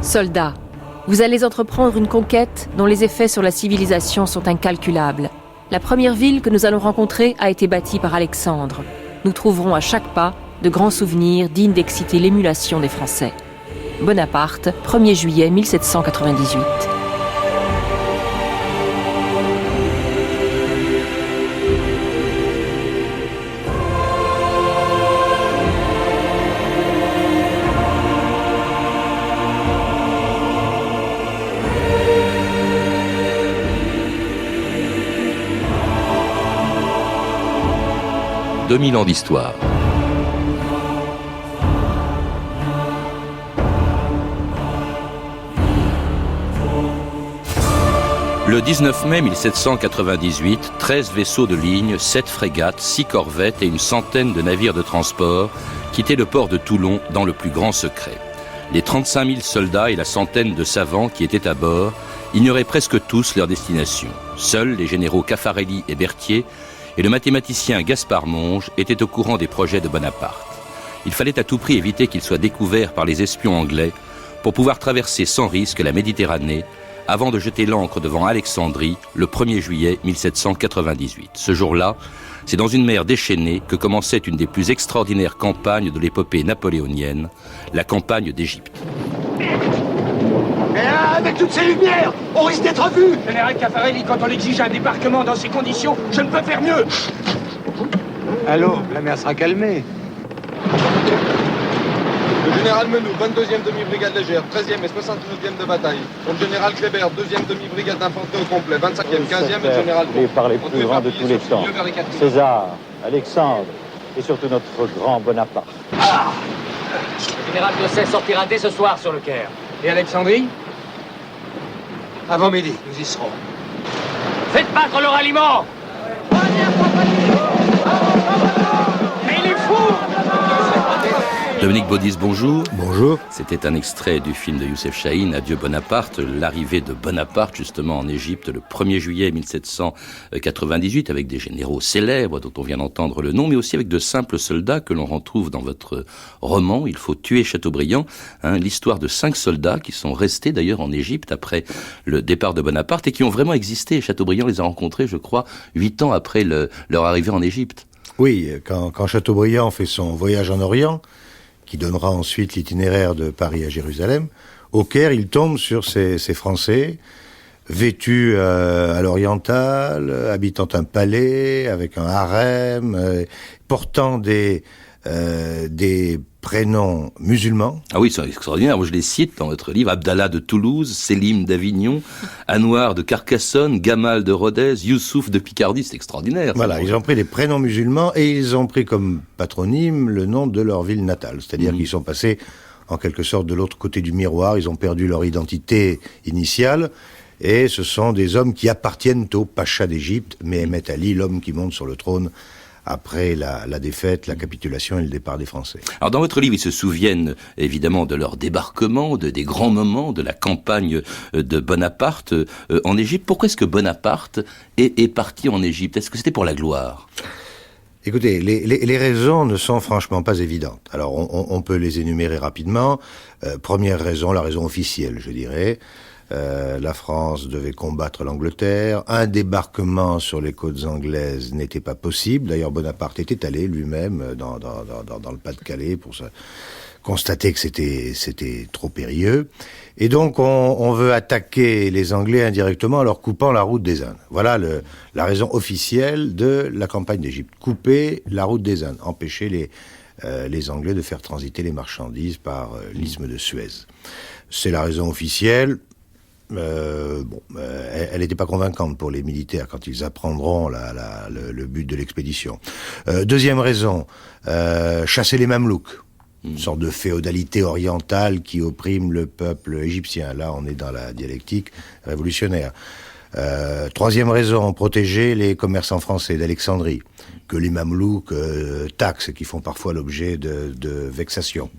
Soldats, vous allez entreprendre une conquête dont les effets sur la civilisation sont incalculables. La première ville que nous allons rencontrer a été bâtie par Alexandre. Nous trouverons à chaque pas de grands souvenirs dignes d'exciter l'émulation des Français. Bonaparte, 1er juillet 1798. « 2000 ans d'histoire. Le 19 mai 1798, 13 vaisseaux de ligne, 7 frégates, 6 corvettes et une centaine de navires de transport quittaient le port de Toulon dans le plus grand secret. Les 35 000 soldats et la centaine de savants qui étaient à bord ignoraient presque tous leur destination. Seuls les généraux Caffarelli et Berthier et le mathématicien Gaspard Monge étaient au courant des projets de Bonaparte. Il fallait à tout prix éviter qu'il soit découvert par les espions anglais pour pouvoir traverser sans risque la Méditerranée avant de jeter l'ancre devant Alexandrie le 1er juillet 1798. Ce jour-là, c'est dans une mer déchaînée que commençait une des plus extraordinaires campagnes de l'épopée napoléonienne, la campagne d'Égypte. Et là, avec toutes ces lumières, on risque d'être vu. Général Caffarelli, quand on exige un débarquement dans ces conditions, je ne peux faire mieux. Allô, la mer sera calmée. Le général Menou, 22e demi-brigade légère, 13e et 69e de bataille. Pour le général Kléber, 2e demi-brigade d'infanterie au complet, 25e, 15e et le général Vous par les plus grands de tous les temps. César, Alexandre et surtout notre grand Bonaparte. Ah, le général Dosset sortira dès ce soir sur le Caire. Et Alexandrie? Avant midi, nous y serons. Faites battre le ralliement! Mais il est fou! Dominique Baudis, bonjour. Bonjour. C'était un extrait du film de Youssef Chahine, Adieu Bonaparte, l'arrivée de Bonaparte justement en Égypte le 1er juillet 1798 avec des généraux célèbres dont on vient d'entendre le nom, mais aussi avec de simples soldats que l'on retrouve dans votre roman, Il faut tuer Chateaubriand, l'histoire de 5 soldats qui sont restés d'ailleurs en Égypte après le départ de Bonaparte et qui ont vraiment existé. Chateaubriand les a rencontrés, je crois, 8 ans après leur arrivée en Égypte. Oui, quand Chateaubriand fait son voyage en Orient, qui donnera ensuite l'itinéraire de Paris à Jérusalem, au Caire, il tombe sur ces Français, vêtus à l'oriental, habitant un palais, avec un harem, portant des prénoms musulmans. Ah oui, c'est extraordinaire. Moi, je les cite dans votre livre. Abdallah de Toulouse, Sélim d'Avignon, Anouar de Carcassonne, Gamal de Rodez, Youssouf de Picardie. C'est extraordinaire. Voilà, ils ont pris des prénoms musulmans et ils ont pris comme patronyme le nom de leur ville natale. C'est-à-dire qu'ils sont passés en quelque sorte de l'autre côté du miroir. Ils ont perdu leur identité initiale. Et ce sont des hommes qui appartiennent au pacha d'Égypte, Mehemet Ali, l'homme qui monte sur le trône après la défaite, la capitulation et le départ des Français. Alors dans votre livre, ils se souviennent évidemment de leur débarquement, des grands moments de la campagne de Bonaparte en Égypte. Pourquoi est-ce que Bonaparte est parti en Égypte? Est-ce que c'était pour la gloire? Écoutez, les raisons ne sont franchement pas évidentes. Alors on peut les énumérer rapidement. Première raison, la raison officielle, je dirais. La France devait combattre l'Angleterre. Un débarquement sur les côtes anglaises n'était pas possible. D'ailleurs, Bonaparte était allé lui-même dans le Pas-de-Calais pour constater que c'était trop périlleux. Et donc, on veut attaquer les Anglais indirectement en leur coupant la route des Indes. Voilà la raison officielle de la campagne d'Égypte. Couper la route des Indes, empêcher les Anglais de faire transiter les marchandises par l'isthme de Suez. C'est la raison officielle. Elle n'était pas convaincante pour les militaires quand ils apprendront le but de l'expédition. Deuxième raison, chasser les Mamelouks, une sorte de féodalité orientale qui opprime le peuple égyptien. Là, on est dans la dialectique révolutionnaire. Troisième raison, protéger les commerçants français d'Alexandrie, que les Mamelouks taxent et qui font parfois l'objet de vexations.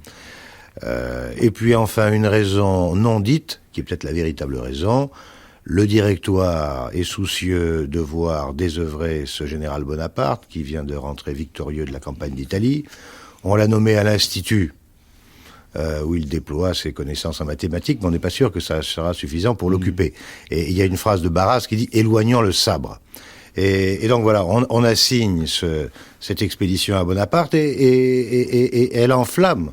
Et puis enfin une raison non dite, qui est peut-être la véritable raison, le Directoire est soucieux de voir désœuvrer ce général Bonaparte, qui vient de rentrer victorieux de la campagne d'Italie. On l'a nommé à l'Institut où il déploie ses connaissances en mathématiques, mais on n'est pas sûr que ça sera suffisant pour l'occuper. Et il y a une phrase de Barras qui dit « éloignant le sabre ». Et donc voilà, on assigne cette expédition à Bonaparte et elle enflamme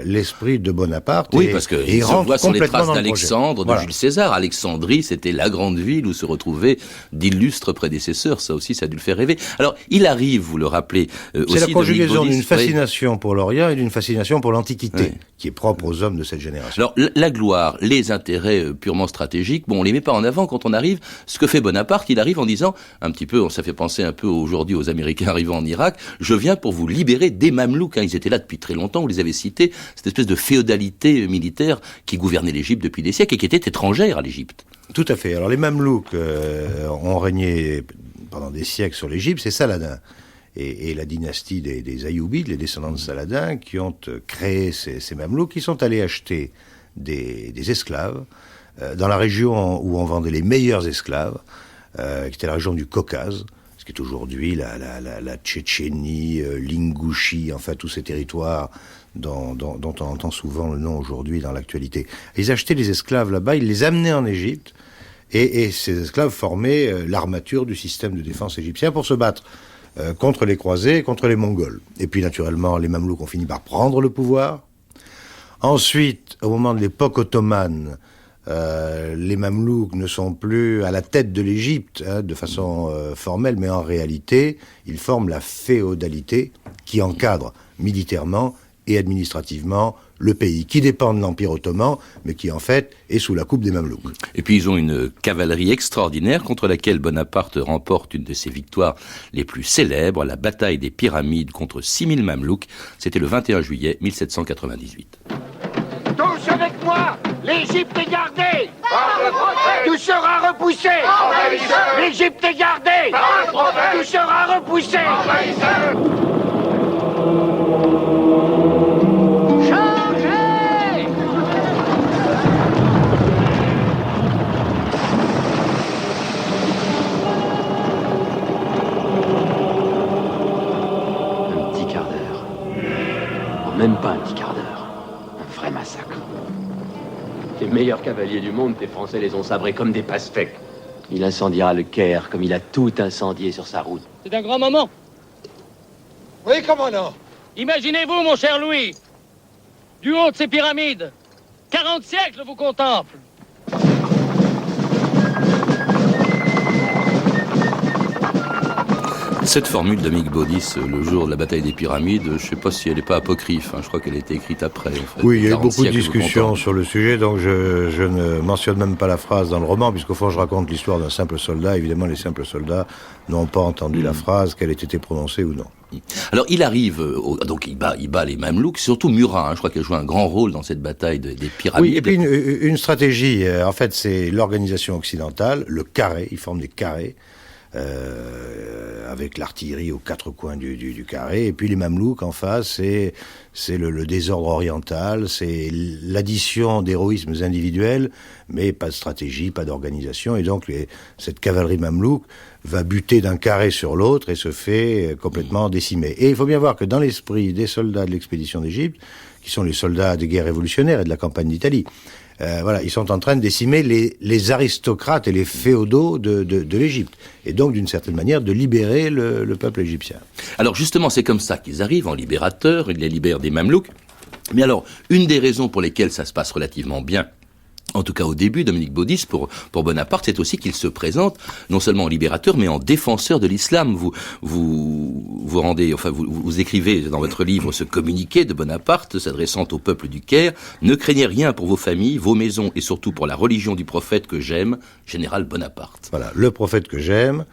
l'esprit de Bonaparte. Oui, parce qu'il se voit sur les traces d'Alexandre, de voilà. Jules César. Alexandrie, c'était la grande ville où se retrouvaient d'illustres prédécesseurs. Ça aussi, ça a dû le faire rêver. Alors, il arrive, vous le rappelez, aussi... C'est la conjugaison d'une fascination fascination pour l'Orient et d'une fascination pour l'Antiquité, oui, qui est propre aux hommes de cette génération. Alors, la gloire, les intérêts purement stratégiques, bon, on les met pas en avant quand on arrive. Ce que fait Bonaparte, il arrive en disant, un petit peu, ça fait penser un peu aujourd'hui aux Américains arrivant en Irak, je viens pour vous libérer des Mamelouks. Ils étaient là depuis très longtemps, vous les avez cités, cette espèce de féodalité militaire qui gouvernait l'Égypte depuis des siècles et qui était étrangère à l'Égypte. Tout à fait. Alors les Mamelouks ont régné pendant des siècles sur l'Égypte, c'est Saladin. Et la dynastie des Ayyoubides, les descendants de Saladin, qui ont créé ces Mamelouks, qui sont allés acheter des esclaves dans la région où on vendait les meilleurs esclaves, qui était la région du Caucase, ce qui est aujourd'hui la Tchétchénie, l'Ingouchie, enfin tous ces territoires dont on entend souvent le nom aujourd'hui dans l'actualité. Ils achetaient les esclaves là-bas, ils les amenaient en Égypte, et ces esclaves formaient l'armature du système de défense égyptien pour se battre contre les croisés, contre les Mongols. Et puis naturellement, les Mamelouks ont fini par prendre le pouvoir. Ensuite, au moment de l'époque ottomane, les Mamelouks ne sont plus à la tête de l'Égypte de façon formelle, mais en réalité, ils forment la féodalité qui encadre militairement et administrativement le pays, qui dépend de l'Empire ottoman, mais qui en fait est sous la coupe des Mamelouks. Et puis ils ont une cavalerie extraordinaire contre laquelle Bonaparte remporte une de ses victoires les plus célèbres, la bataille des Pyramides contre 6000 Mamelouks. C'était le 21 juillet 1798. Tous avec moi, l'Égypte est gardée. Tout sera repoussé. L'Égypte est gardée. Tout sera repoussé. Même pas un petit quart d'heure. Un vrai massacre. Les meilleurs cavaliers du monde, les Français les ont sabrés comme des pastèques. Il incendiera le Caire comme il a tout incendié sur sa route. C'est un grand moment. Oui, comment non? Imaginez-vous, mon cher Louis, du haut de ces pyramides, 40 siècles vous contemplent. Cette formule d'Amic Baudis, le jour de la bataille des Pyramides, je ne sais pas si elle n'est pas apocryphe, je crois qu'elle a été écrite après. En fait, oui, il y a eu beaucoup de discussions sur le sujet, donc je ne mentionne même pas la phrase dans le roman, puisqu'au fond je raconte l'histoire d'un simple soldat. Évidemment, les simples soldats n'ont pas entendu la phrase, qu'elle ait été prononcée ou non. Alors il arrive, donc il bat les Mamelouks, surtout Murat, je crois qu'elle joue un grand rôle dans cette bataille des Pyramides. Oui, et puis une stratégie, en fait c'est l'organisation occidentale, le carré, ils forment des carrés, avec l'artillerie aux quatre coins du carré, et puis les Mamelouks en face, c'est le désordre oriental, c'est l'addition d'héroïsmes individuels, mais pas de stratégie, pas d'organisation, et donc cette cavalerie Mamelouk va buter d'un carré sur l'autre et se fait complètement décimer. Et il faut bien voir que dans l'esprit des soldats de l'expédition d'Égypte, qui sont les soldats des guerres révolutionnaires et de la campagne d'Italie, voilà, ils sont en train de décimer les aristocrates et les féodaux de l'Égypte, et donc d'une certaine manière de libérer le peuple égyptien. Alors justement, c'est comme ça qu'ils arrivent en libérateurs, ils les libèrent des Mamelouks. Mais alors, une des raisons pour lesquelles ça se passe relativement bien, en tout cas au début, Dominique Baudis, pour Bonaparte, c'est aussi qu'il se présente non seulement en libérateur, mais en défenseur de l'islam. Vous écrivez dans votre livre ce communiqué de Bonaparte s'adressant au peuple du Caire: ne craignez rien pour vos familles, vos maisons et surtout pour la religion du prophète que j'aime, général Bonaparte. Voilà, le prophète que j'aime,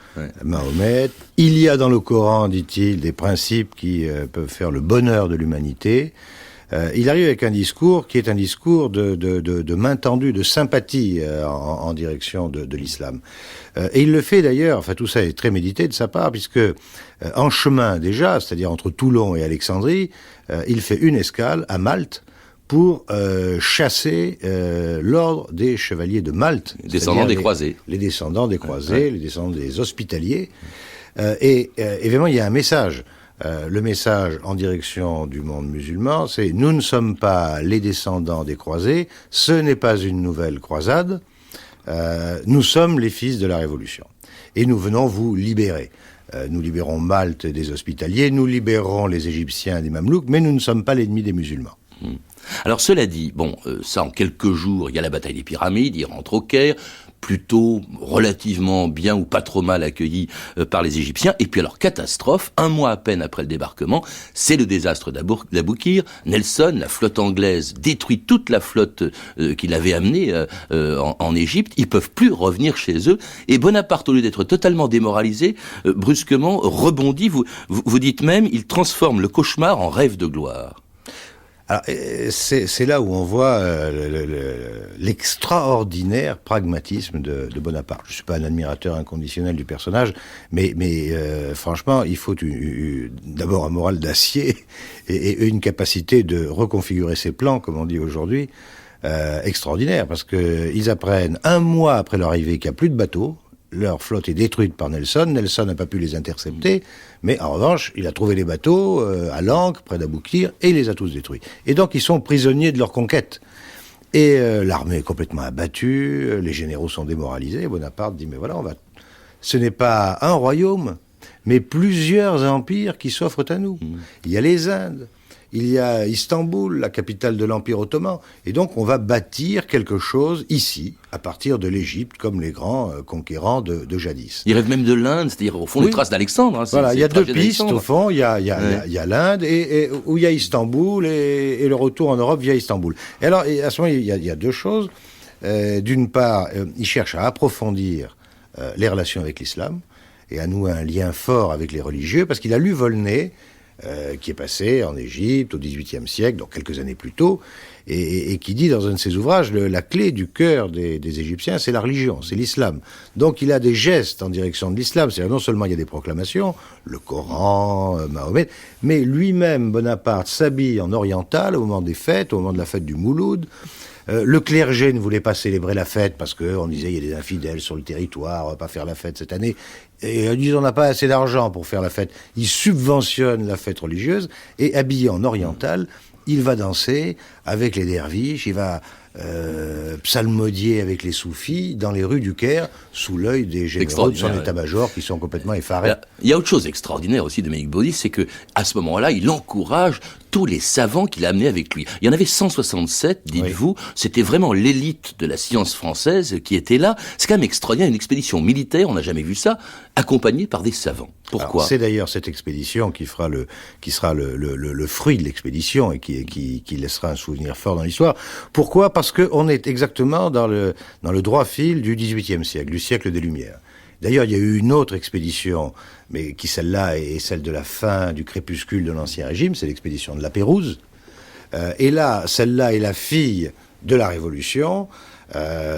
Mahomet. Il y a dans le Coran, dit-il, des principes qui peuvent faire le bonheur de l'humanité. Il arrive avec un discours qui est un discours de main tendue, de sympathie en direction de l'islam. Et il le fait d'ailleurs, enfin tout ça est très médité de sa part, puisque en chemin déjà, c'est-à-dire entre Toulon et Alexandrie, il fait une escale à Malte pour chasser l'ordre des chevaliers de Malte. Descendants des croisés. Les descendants des croisés, les descendants des hospitaliers. Et évidemment, il y a un message le message en direction du monde musulman, c'est « Nous ne sommes pas les descendants des croisés, ce n'est pas une nouvelle croisade, nous sommes les fils de la Révolution. Et nous venons vous libérer. Nous libérons Malte des Hospitaliers, nous libérons les Égyptiens des Mamelouks, mais nous ne sommes pas l'ennemi des musulmans. » Alors cela dit, bon, ça en quelques jours, il y a la bataille des Pyramides, il rentre au Caire, plutôt relativement bien ou pas trop mal accueilli par les Égyptiens. Et puis alors, catastrophe, un mois à peine après le débarquement, c'est le désastre d'Aboukir. Nelson, la flotte anglaise, détruit toute la flotte qu'il avait amenée en Égypte. Ils peuvent plus revenir chez eux. Et Bonaparte, au lieu d'être totalement démoralisé, brusquement rebondit. Vous dites même, il transforme le cauchemar en rêve de gloire. Alors, c'est là où on voit l'extraordinaire pragmatisme de Bonaparte. Je suis pas un admirateur inconditionnel du personnage, mais franchement, il faut d'abord un moral d'acier et une capacité de reconfigurer ses plans, comme on dit aujourd'hui, extraordinaire, parce que ils apprennent un mois après leur arrivée qu'il n'y a plus de bateaux. Leur flotte est détruite par Nelson. Nelson n'a pas pu les intercepter, mais en revanche, il a trouvé les bateaux à l'ancre, près d'Aboukir, et il les a tous détruits. Et donc, ils sont prisonniers de leur conquête. Et l'armée est complètement abattue, les généraux sont démoralisés. Bonaparte dit, mais voilà, ce n'est pas un royaume, mais plusieurs empires qui s'offrent à nous. Il y a les Indes. Il y a Istanbul, la capitale de l'Empire ottoman. Et donc, on va bâtir quelque chose ici, à partir de l'Égypte, comme les grands conquérants de jadis. Il rêve même de l'Inde, c'est-à-dire, au fond, les traces d'Alexandre. Hein, voilà, il y a deux pistes, au fond. Il y a l'Inde, où il y a Istanbul, et le retour en Europe via Istanbul. Et alors, à ce moment, il y a deux choses. D'une part, il cherche à approfondir les relations avec l'islam, et à nouer un lien fort avec les religieux, parce qu'il a lu Volney, qui est passé en Égypte au XVIIIe siècle, donc quelques années plus tôt, et qui dit dans un de ses ouvrages, la clé du cœur des Égyptiens, c'est la religion, c'est l'islam. Donc il a des gestes en direction de l'islam, c'est-à-dire non seulement il y a des proclamations, le Coran, Mahomet, mais lui-même, Bonaparte, s'habille en oriental au moment des fêtes, au moment de la fête du Mouloud. Le clergé ne voulait pas célébrer la fête parce qu'on disait il y a des infidèles sur le territoire, on va pas faire la fête cette année. Et ils disent on n'a pas assez d'argent pour faire la fête. Ils subventionnent la fête religieuse et habillé en oriental, il va danser avec les derviches, il va psalmodier avec les soufis dans les rues du Caire sous l'œil des généraux de son état-major qui sont complètement effarés. Alors, il y a autre chose extraordinaire aussi de Dominique Baudis, c'est que à ce moment-là, il encourage tous les savants qu'il a amenés avec lui. Il y en avait 167, dites-vous, c'était vraiment l'élite de la science française qui était là. C'est quand même extraordinaire, une expédition militaire, on n'a jamais vu ça, accompagnée par des savants. Pourquoi ? Alors, c'est d'ailleurs cette expédition qui sera le fruit de l'expédition et qui laissera un souvenir fort dans l'histoire. Pourquoi ? Parce qu'on est exactement dans le droit fil du XVIIIe siècle, du siècle des Lumières. D'ailleurs, il y a eu une autre expédition, mais qui celle-là est celle de la fin du crépuscule de l'Ancien Régime, c'est l'expédition de la Pérouse. Et là, celle-là est la fille de la Révolution.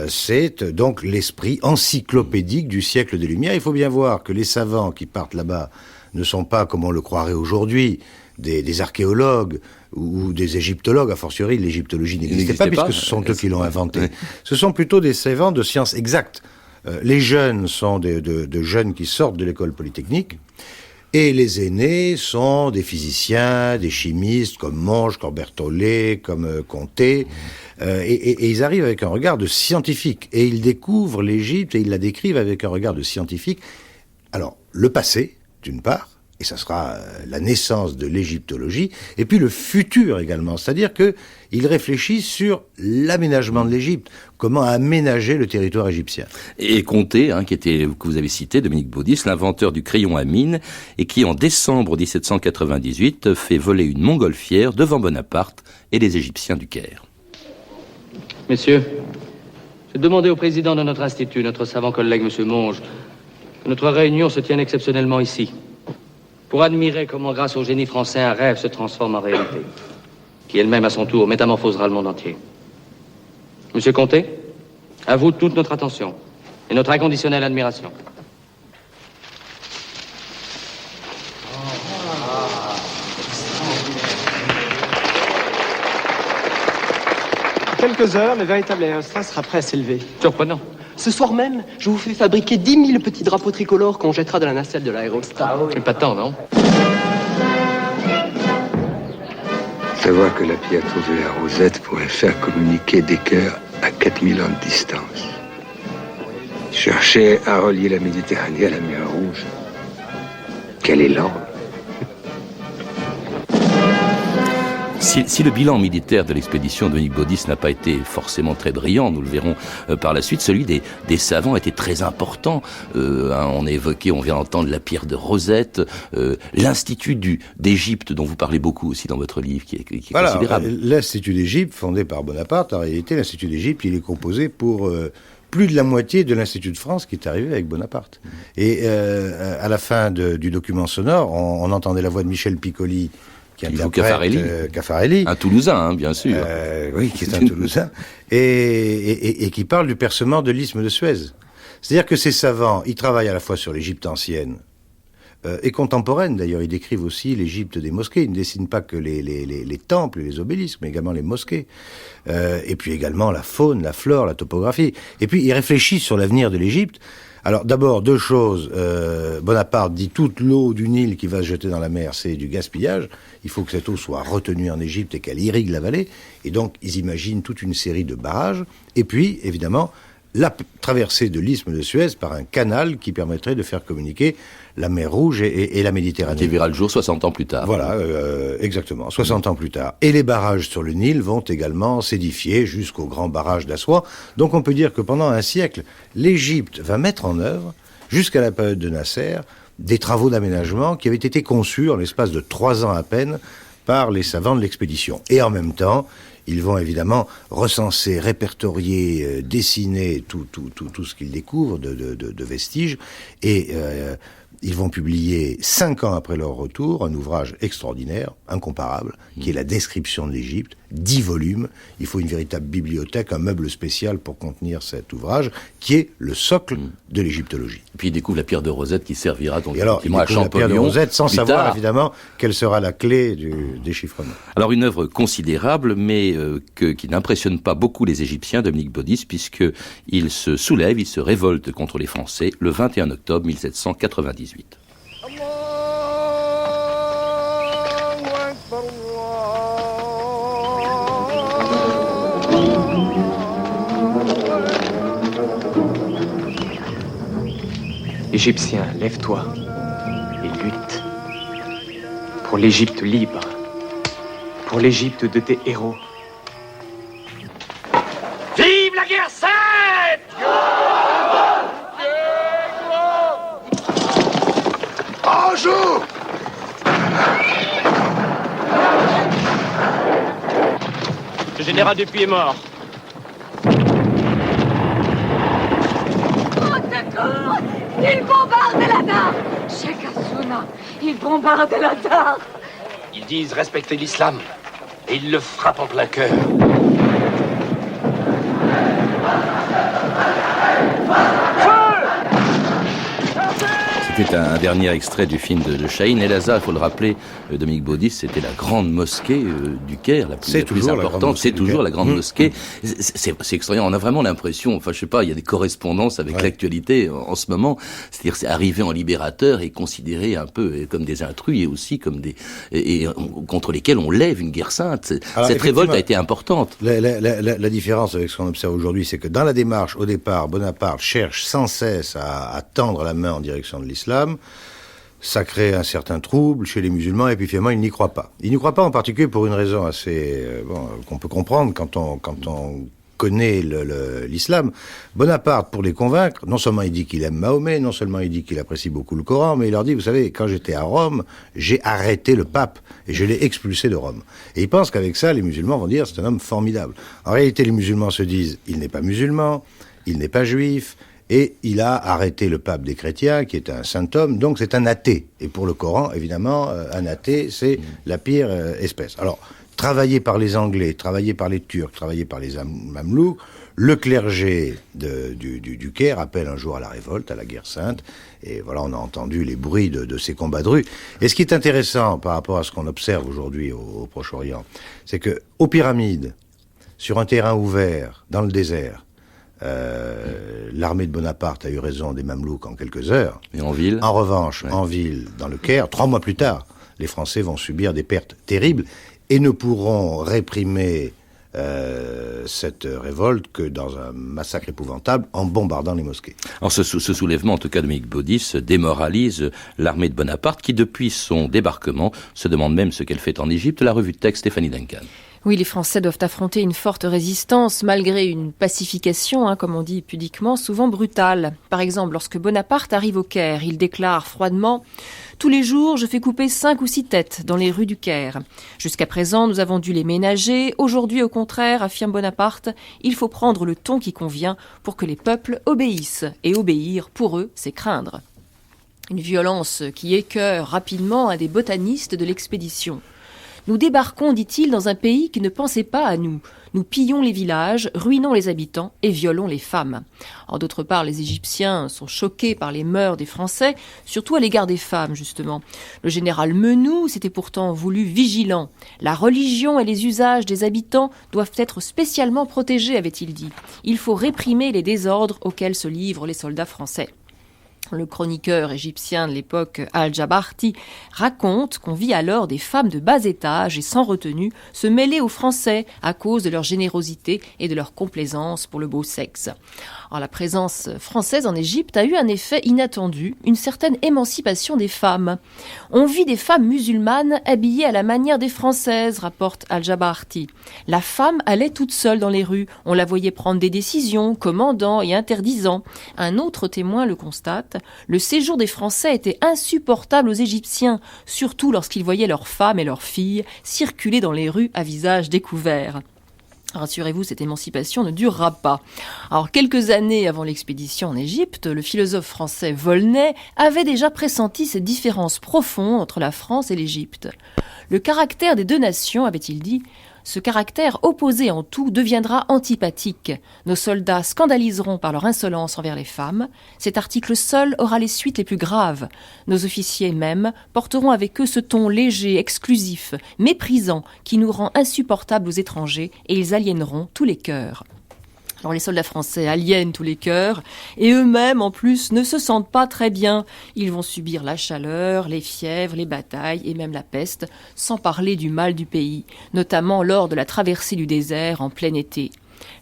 C'est donc l'esprit encyclopédique du siècle des Lumières. Il faut bien voir que les savants qui partent là-bas ne sont pas, comme on le croirait aujourd'hui, des archéologues ou des égyptologues. A fortiori, l'égyptologie n'existait pas, puisque ce sont eux qui l'ont inventé. Ce sont plutôt des savants de sciences exactes. Les jeunes sont de jeunes qui sortent de l'école polytechnique, et les aînés sont des physiciens, des chimistes, comme Monge, comme Berthollet, comme Comté, et ils arrivent avec un regard de scientifique, et ils découvrent l'Égypte, et ils la décrivent avec un regard de scientifique. Alors, le passé, d'une part, et ça sera la naissance de l'égyptologie, et puis le futur également, c'est-à-dire qu'ils réfléchissent sur l'aménagement de l'Égypte, comment aménager le territoire égyptien. Et Comté, que vous avez cité, Dominique Baudis, l'inventeur du crayon à mine, et qui en décembre 1798 fait voler une montgolfière devant Bonaparte et les Égyptiens du Caire. Messieurs, j'ai demandé au président de notre institut, notre savant collègue M. Monge, que notre réunion se tienne exceptionnellement ici, pour admirer comment, grâce au génie français, un rêve se transforme en réalité, qui elle-même, à son tour, métamorphosera le monde entier. Monsieur Comté, à vous toute notre attention et notre inconditionnelle admiration. Quelques heures, le véritable aérostat sera prêt à s'élever. Surprenant. Ce soir même, je vous fais fabriquer 10 000 petits drapeaux tricolores qu'on jettera de la nacelle de l'aérostat. C'est pas tant, non ? Savoir que la pierre trouvée à Rosette pourrait faire communiquer des cœurs à 4000 ans de distance. Chercher à relier la Méditerranée à la mer Rouge. Quel élan! Si le bilan militaire de l'expédition de Dominique Baudis n'a pas été forcément très brillant, nous le verrons par la suite, celui des savants était très important. On a évoqué, on vient d'entendre la pierre de Rosette, l'Institut d'Égypte dont vous parlez beaucoup aussi dans votre livre, qui est considérable. L'Institut d'Égypte, fondé par Bonaparte, en réalité, l'Institut d'Égypte, il est composé pour plus de la moitié de l'Institut de France qui est arrivé avec Bonaparte. Et à la fin du document sonore, on entendait la voix de Michel Piccoli, qui interprète Caffarelli. Un Toulousain, bien sûr. Oui, qui est un Toulousain. Et qui parle du percement de l'isthme de Suez. C'est-à-dire que ces savants, ils travaillent à la fois sur l'Égypte ancienne et contemporaine. D'ailleurs, ils décrivent aussi l'Égypte des mosquées. Ils ne dessinent pas que les temples et les obélisques, mais également les mosquées. Et puis également la faune, la flore, la topographie. Et puis, ils réfléchissent sur l'avenir de l'Égypte. Alors d'abord, deux choses. Bonaparte dit toute l'eau du Nil qui va se jeter dans la mer, c'est du gaspillage. Il faut que cette eau soit retenue en Égypte et qu'elle irrigue la vallée. Et donc, ils imaginent toute une série de barrages. Et puis, évidemment, la traversée de l'isthme de Suez par un canal qui permettrait de faire communiquer la mer Rouge et la Méditerranée. Qui verra le jour 60 ans plus tard. Voilà, exactement, 60 ans plus tard. Et les barrages sur le Nil vont également s'édifier jusqu'au grand barrage d'Assois. Donc on peut dire que pendant un siècle, l'Égypte va mettre en œuvre, jusqu'à la période de Nasser, des travaux d'aménagement qui avaient été conçus en l'espace de 3 ans à peine par les savants de l'expédition. Et en même temps, ils vont évidemment recenser, répertorier, dessiner tout ce qu'ils découvrent de vestiges. Et ils vont publier 5 ans après leur retour un ouvrage extraordinaire, incomparable, qui est la description de l'Égypte, 10 volumes. Il faut une véritable bibliothèque, un meuble spécial pour contenir cet ouvrage, qui est le socle de l'égyptologie. Et puis il découvre la pierre de Rosette qui servira donc à Champollion. La pierre de Rosette, sans savoir évidemment quelle sera la clé du déchiffrement. Alors une œuvre considérable, mais qui n'impressionne pas beaucoup les Égyptiens, Dominique Baudis, puisqu'il se soulève, il se révolte contre les Français le 21 octobre 1798. Égyptien, lève-toi et lutte pour l'Égypte libre, pour l'Égypte de tes héros. Vive la guerre sainte! Bonjour! Le général Dupuy est mort. Ils bombardent la Dar! Cheikh Hassouna, ils bombardent la Dar! Ils disent respecter l'islam, et ils le frappent en plein cœur. C'était un dernier extrait du film de Chahine. El Azhar, il faut le rappeler, Dominique Baudis, c'était la grande mosquée du Caire, la plus importante. C'est toujours la grande mosquée. C'est extraordinaire. On a vraiment l'impression, enfin je sais pas, il y a des correspondances avec l'actualité en ce moment. C'est-à-dire c'est arrivé en libérateur et considéré un peu comme des intrus et aussi comme contre lesquels on lève une guerre sainte. Cette révolte a été importante. La différence avec ce qu'on observe aujourd'hui, c'est que dans la démarche, au départ, Bonaparte cherche sans cesse à tendre la main en direction de l'islam. Ça crée un certain trouble chez les musulmans et puis finalement ils n'y croient pas. Ils n'y croient pas en particulier pour une raison assez qu'on peut comprendre quand on connaît l'islam. Bonaparte, pour les convaincre, non seulement il dit qu'il aime Mahomet, non seulement il dit qu'il apprécie beaucoup le Coran, mais il leur dit, vous savez, quand j'étais à Rome, j'ai arrêté le pape et je l'ai expulsé de Rome. Et ils pensent qu'avec ça, les musulmans vont dire, c'est un homme formidable. En réalité, les musulmans se disent, il n'est pas musulman, il n'est pas juif, et il a arrêté le pape des chrétiens, qui est un saint homme, donc c'est un athée. Et pour le Coran, évidemment, un athée, c'est la pire espèce. Alors, travaillé par les Anglais, travaillé par les Turcs, travaillé par les Mamelouks, le clergé du Caire appelle un jour à la révolte, à la guerre sainte, et voilà, on a entendu les bruits de ces combats de rue. Et ce qui est intéressant par rapport à ce qu'on observe aujourd'hui au Proche-Orient, c'est que aux Pyramides, sur un terrain ouvert, dans le désert, l'armée de Bonaparte a eu raison des Mamelouks en quelques heures. Et en ville? En revanche, en ville, dans le Caire, 3 mois plus tard, les Français vont subir des pertes terribles. et ne pourront réprimer cette révolte que dans un massacre épouvantable en bombardant les mosquées. Alors ce soulèvement, en tout cas Dominique Baudis, démoralise l'armée de Bonaparte qui, depuis son débarquement, se demande même ce qu'elle fait en Égypte. La revue de texte, Stéphanie Duncan. Oui, les Français doivent affronter une forte résistance malgré une pacification, comme on dit pudiquement, souvent brutale. Par exemple, lorsque Bonaparte arrive au Caire, il déclare froidement « Tous les jours, je fais couper 5 ou 6 têtes dans les rues du Caire. Jusqu'à présent, nous avons dû les ménager. Aujourd'hui, au contraire, affirme Bonaparte, il faut prendre le ton qui convient pour que les peuples obéissent. Et obéir, pour eux, c'est craindre. » Une violence qui écœure rapidement un des botanistes de l'expédition. Nous débarquons, dit-il, dans un pays qui ne pensait pas à nous. Nous pillons les villages, ruinons les habitants et violons les femmes. En d'autre part, les Égyptiens sont choqués par les mœurs des Français, surtout à l'égard des femmes, justement. Le général Menou s'était pourtant voulu vigilant. La religion et les usages des habitants doivent être spécialement protégés, avait-il dit. Il faut réprimer les désordres auxquels se livrent les soldats français. Le chroniqueur égyptien de l'époque, Al-Jabarti, raconte qu'on vit alors des femmes de bas étage et sans retenue se mêler aux Français à cause de leur générosité et de leur complaisance pour le beau sexe. Alors, la présence française en Égypte a eu un effet inattendu, une certaine émancipation des femmes. On vit des femmes musulmanes habillées à la manière des Françaises, rapporte Al-Jabarti. La femme allait toute seule dans les rues, on la voyait prendre des décisions, commandant et interdisant. Un autre témoin le constate, le séjour des Français était insupportable aux Égyptiens, surtout lorsqu'ils voyaient leurs femmes et leurs filles circuler dans les rues à visage découvert. Rassurez-vous, cette émancipation ne durera pas. Alors, quelques années avant l'expédition en Égypte, le philosophe français Volney avait déjà pressenti ces différences profondes entre la France et l'Égypte. Le caractère des deux nations, avait-il dit, ce caractère opposé en tout deviendra antipathique. Nos soldats scandaliseront par leur insolence envers les femmes. Cet article seul aura les suites les plus graves. Nos officiers même porteront avec eux ce ton léger, exclusif, méprisant, qui nous rend insupportables aux étrangers et ils aliéneront tous les cœurs. Alors les soldats français aliènent tous les cœurs et eux-mêmes en plus ne se sentent pas très bien. Ils vont subir la chaleur, les fièvres, les batailles et même la peste, sans parler du mal du pays, notamment lors de la traversée du désert en plein été.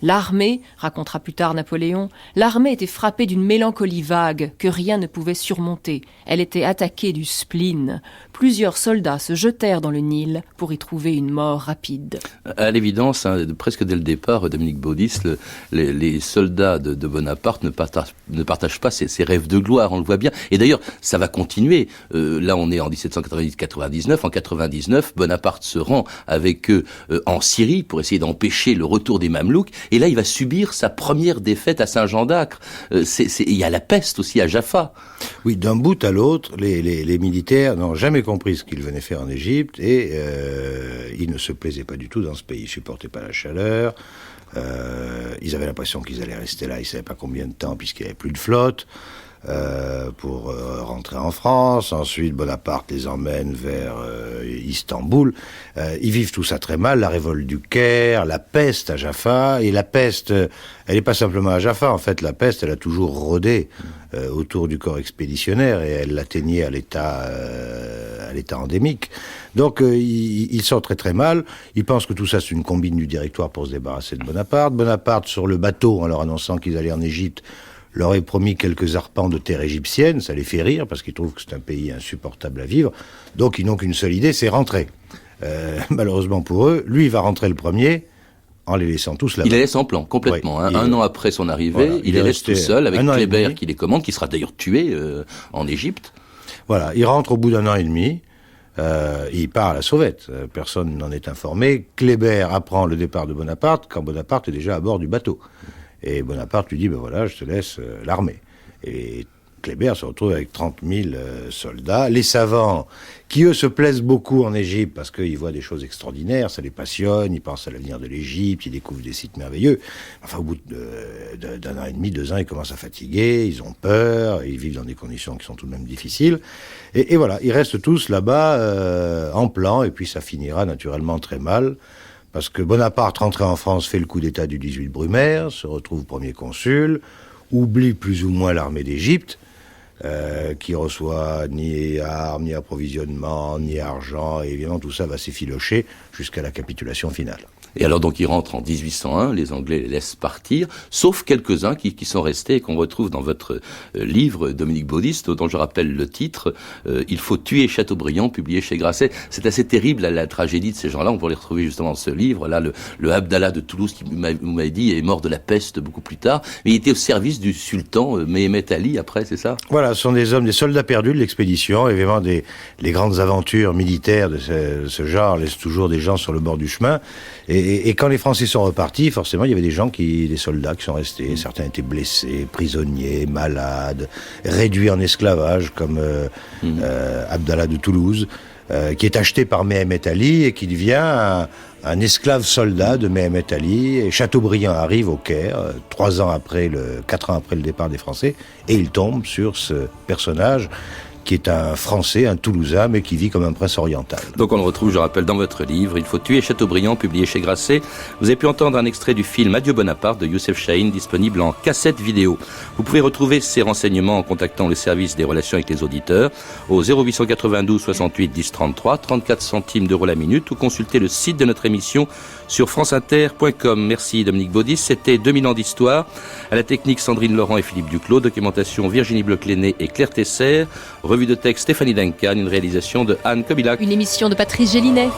L'armée, racontera plus tard Napoléon, l'armée était frappée d'une mélancolie vague que rien ne pouvait surmonter. Elle était attaquée du spleen. Plusieurs soldats se jetèrent dans le Nil pour y trouver une mort rapide. À l'évidence, presque dès le départ, Dominique Baudis, les soldats de Bonaparte ne partagent pas ses rêves de gloire, on le voit bien. Et d'ailleurs, ça va continuer. Là, on est en 1799. En 99, Bonaparte se rend avec eux en Syrie pour essayer d'empêcher le retour des Mamelouks. Et là, il va subir sa première défaite à Saint-Jean-d'Acre. Il y a la peste aussi à Jaffa. Oui, d'un bout à l'autre, les militaires n'ont jamais compris ce qu'ils venaient faire en Égypte et ils ne se plaisaient pas du tout dans ce pays. Ils supportaient pas la chaleur. Ils avaient l'impression qu'ils allaient rester là. Ils savaient pas combien de temps puisqu'il n'y avait plus de flotte. Pour rentrer en France. Ensuite, Bonaparte les emmène vers Istanbul. Ils vivent tout ça très mal. La révolte du Caire, la peste à Jaffa. Et la peste, elle n'est pas simplement à Jaffa. En fait, la peste, elle a toujours rôdé autour du corps expéditionnaire et elle l'atteignait à l'état endémique. Donc, ils sont très très mal. Ils pensent que tout ça, c'est une combine du Directoire pour se débarrasser de Bonaparte. Bonaparte, sur le bateau, en leur annonçant qu'ils allaient en Égypte, leur avait promis quelques arpents de terre égyptienne, ça les fait rire, parce qu'ils trouvent que c'est un pays insupportable à vivre, donc ils n'ont qu'une seule idée, c'est rentrer. Malheureusement pour eux, lui, il va rentrer le premier, en les laissant tous là-bas. Il les laisse en plan, complètement. Oui, un an après son arrivée, voilà, il les laisse tout seul, avec Kléber qui les commande, qui sera d'ailleurs tué en Égypte. Voilà, il rentre au bout d'un an et demi, il part à la sauvette, personne n'en est informé. Kléber apprend le départ de Bonaparte, quand Bonaparte est déjà à bord du bateau. Et Bonaparte lui dit, ben voilà, je te laisse l'armée. Et Kléber se retrouve avec 30 000 soldats. Les savants, qui eux se plaisent beaucoup en Égypte parce qu'ils voient des choses extraordinaires, ça les passionne, ils pensent à l'avenir de l'Égypte, ils découvrent des sites merveilleux. Enfin, au bout d'un an et demi, 2 ans, ils commencent à fatiguer, ils ont peur, ils vivent dans des conditions qui sont tout de même difficiles. Et voilà, ils restent tous là-bas en plan, et puis ça finira naturellement très mal. Parce que Bonaparte, rentré en France, fait le coup d'État du 18 Brumaire, se retrouve premier consul, oublie plus ou moins l'armée d'Égypte, qui reçoit ni armes, ni approvisionnement, ni argent, et évidemment tout ça va s'effilocher jusqu'à la capitulation finale. Et alors donc il rentre en 1801, les Anglais les laissent partir, sauf quelques-uns qui sont restés et qu'on retrouve dans votre livre, Dominique Baudis, dont je rappelle le titre, Il faut tuer Chateaubriand, publié chez Grasset. C'est assez terrible la tragédie de ces gens-là, on peut les retrouver justement dans ce livre. Là, le Abdallah de Toulouse, qui vous m'avez dit, est mort de la peste beaucoup plus tard, mais il était au service du sultan Mehemet Ali après, c'est ça? Voilà, ce sont des hommes, des soldats perdus de l'expédition, évidemment les grandes aventures militaires de ce genre laissent toujours des gens sur le bord du chemin. Et quand les Français sont repartis, forcément, il y avait des soldats qui sont restés. Certains étaient blessés, prisonniers, malades, réduits en esclavage, comme Abdallah de Toulouse, qui est acheté par Mehemet Ali et qui devient un esclave soldat de Mehemet Ali. Et Chateaubriand arrive au Caire, 4 ans après le départ des Français, et il tombe sur ce personnage qui est un Français, un Toulousain, mais qui vit comme un prince oriental. Donc on le retrouve, je rappelle, dans votre livre, Il faut tuer Chateaubriand, publié chez Grasset. Vous avez pu entendre un extrait du film Adieu Bonaparte de Youssef Chahine, disponible en cassette vidéo. Vous pouvez retrouver ces renseignements en contactant le service des relations avec les auditeurs au 0892 68 10 33, 34 centimes d'euros la minute, ou consulter le site de notre émission sur franceinter.com. Merci Dominique Baudis, c'était 2000 ans d'histoire. À la technique, Sandrine Laurent et Philippe Duclos, documentation Virginie Bloch-Lenné et Claire Tesser, revue de texte Stéphanie Duncan, une réalisation de Anne Kobilac. Une émission de Patrice Gélinet.